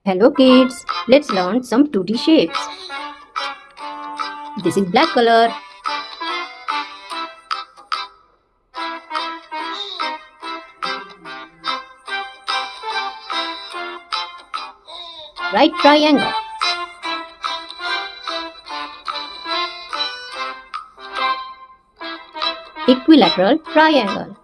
Hello kids, let's learn some 2D shapes. This is black color. Right triangle. Equilateral triangle.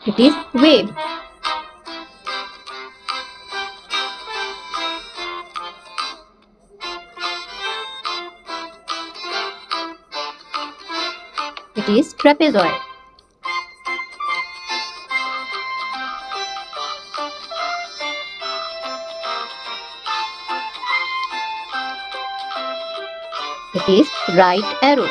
It is wave. It is trapezoid. It is right arrow.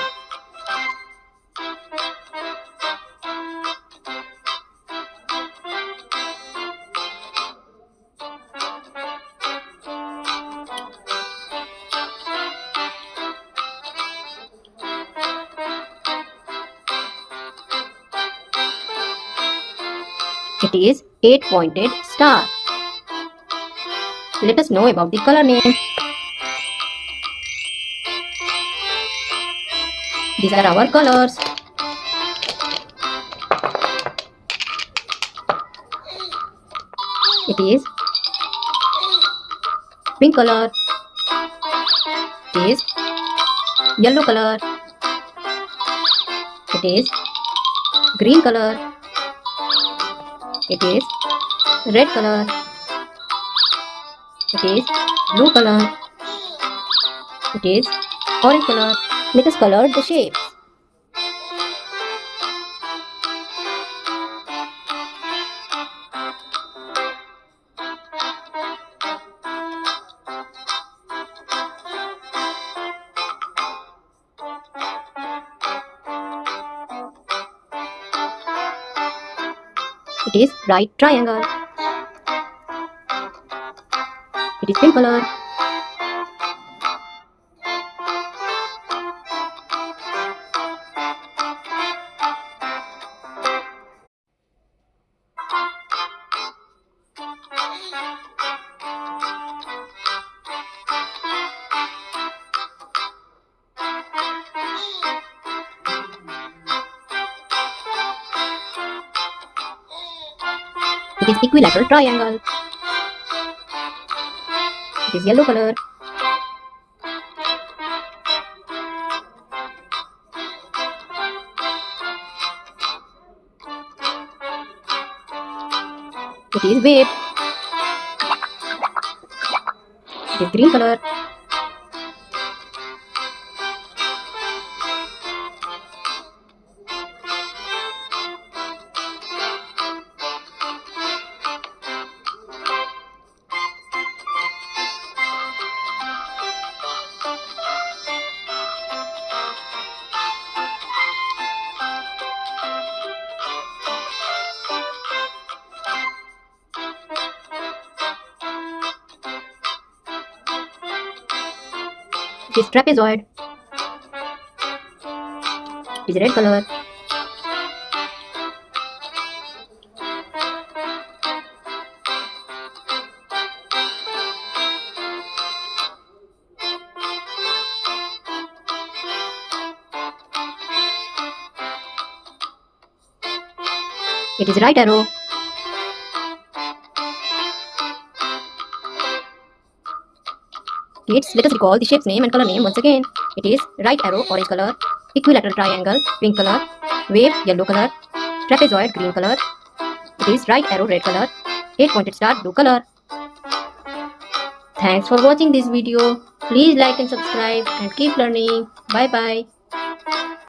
It is 8-pointed star. Let us know about the color name. These are our colors. It is pink color. It is yellow color. It is green color. It is red color. It is blue color. It is orange color. Let us color the shapes. It is right triangle. It is pink color. It is equilateral triangle. It is yellow color. It is wave. It is green color. It is trapezoid. It is red color. It is right arrow. Kids, let us recall the shape's name and color name once again. It is right arrow, orange color, equilateral triangle, pink color, wave, yellow color, trapezoid, green color. It is right arrow, red color, 8-pointed star, blue color. Thanks for watching this video. Please like and subscribe and keep learning. Bye bye.